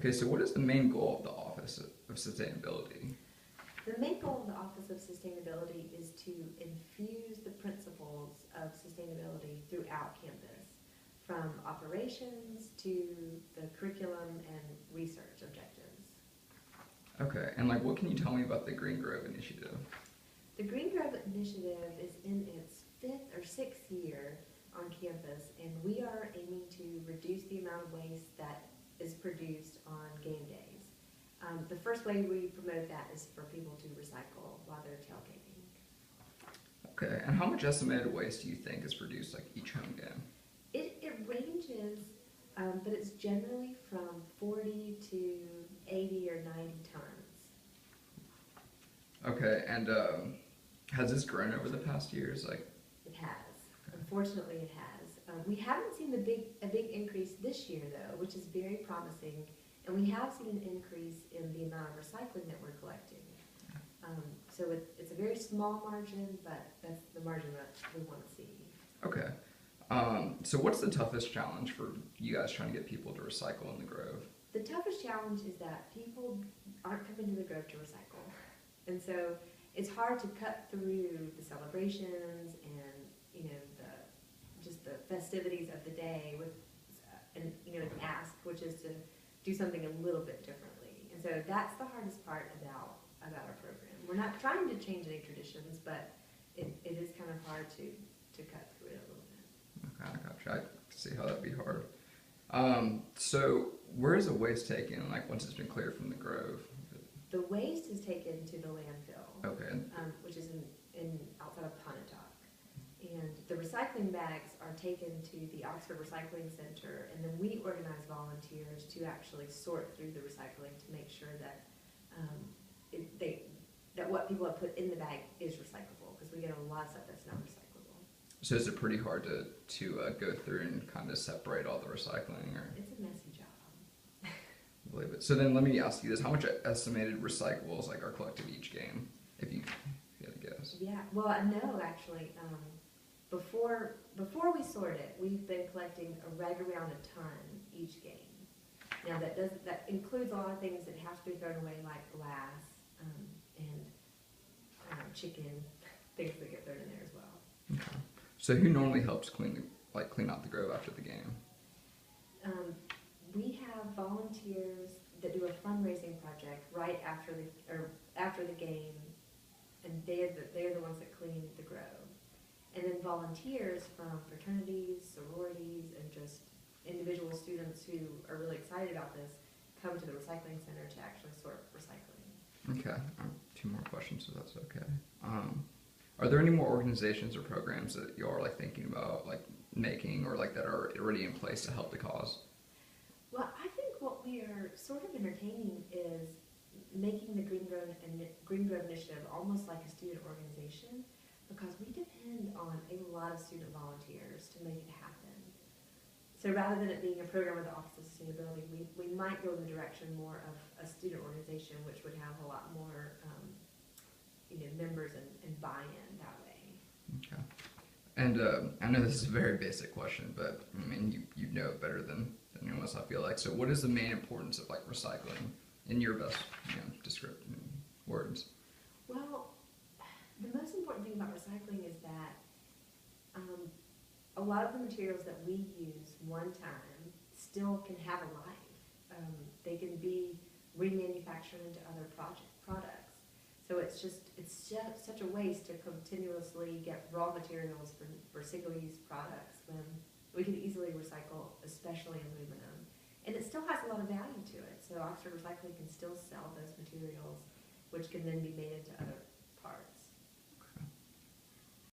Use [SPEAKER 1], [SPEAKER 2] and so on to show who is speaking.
[SPEAKER 1] Okay, so what is the main goal of the Office of Sustainability?
[SPEAKER 2] The main goal of the Office of Sustainability is to infuse the principles of sustainability throughout campus, from operations to the curriculum and research objectives.
[SPEAKER 1] Okay, and like what can you tell me about the Green Grove Initiative?
[SPEAKER 2] The Green Grove Initiative is in its 5th or 6th year on campus, and we are aiming to reduce the amount of waste that is produced on game days. The first way we promote that is for people to recycle while they're tailgating.
[SPEAKER 1] Okay, and how much estimated waste do you think is produced like each home game?
[SPEAKER 2] It ranges, but it's generally from 40 to 80 or 90 tons.
[SPEAKER 1] Okay, and has this grown over the past years? Like,
[SPEAKER 2] It has. Unfortunately, it has. We haven't seen a big increase this year, though, which is very promising. And we have seen an increase in the amount of recycling that we're collecting. So it's a very small margin, but that's the margin that we want to see.
[SPEAKER 1] okay. So what's the toughest challenge for you guys trying to get people to recycle in the Grove?
[SPEAKER 2] The toughest challenge is that people aren't coming to the Grove to recycle. And so it's hard to cut through the celebrations and, just the festivities of the day with, an ask, which is to do something a little bit differently. And so that's the hardest part about our program. We're not trying to change any traditions, but it is kind of hard to cut through it a little bit.
[SPEAKER 1] Okay, I gotcha. I can see how that'd be hard. So where is the waste taken, like once it's been cleared from the Grove?
[SPEAKER 2] The waste is taken to the landfill,
[SPEAKER 1] Okay.
[SPEAKER 2] which is in outside of Pontotoc. And the recycling bags are taken to the Oxford Recycling Center, and then we organize volunteers to actually sort through the recycling to make sure that that what people have put in the bag is recyclable, because we get a lot of stuff that's not recyclable.
[SPEAKER 1] So is it pretty hard to go through and kind of separate all the recycling, or?
[SPEAKER 2] It's a messy job.
[SPEAKER 1] I believe it. So then let me ask you this: how much estimated recyclables like are collected each game, if you had to guess?
[SPEAKER 2] Yeah, well, I know actually. Before we sort it, we've been collecting right around a ton each game. Now that includes a lot of things that have to be thrown away, like glass and chicken, things that get thrown in there as well.
[SPEAKER 1] Okay. So who normally helps clean out the Grove after the game?
[SPEAKER 2] We have volunteers that do a fundraising project right after the game, and they're the ones that clean the Grove. And then volunteers from fraternities, sororities, and just individual students who are really excited about this come to the recycling center to actually sort recycling.
[SPEAKER 1] Okay, 2 more questions, so that's okay. Are there any more organizations or programs that you are like thinking about like making, or like that are already in place to help the cause?
[SPEAKER 2] Well, I think what we are sort of entertaining is making the Green Grove Initiative almost like a student organization, because we depend on a lot of student volunteers to make it happen. So rather than it being a program of the Office of Sustainability, we might go in the direction more of a student organization, which would have a lot more members and buy-in that way.
[SPEAKER 1] Okay. And I know this is a very basic question, but I mean you know it better than anyone else, I feel like. So what is the main importance of like recycling in your best descriptive words?
[SPEAKER 2] Well, the most important thing about recycling is that a lot of the materials that we use one time still can have a life. They can be remanufactured into other products. So it's just such a waste to continuously get raw materials for single-use products when we can easily recycle, especially aluminum. And it still has a lot of value to it. So Oxford Recycling can still sell those materials, which can then be made into other parts.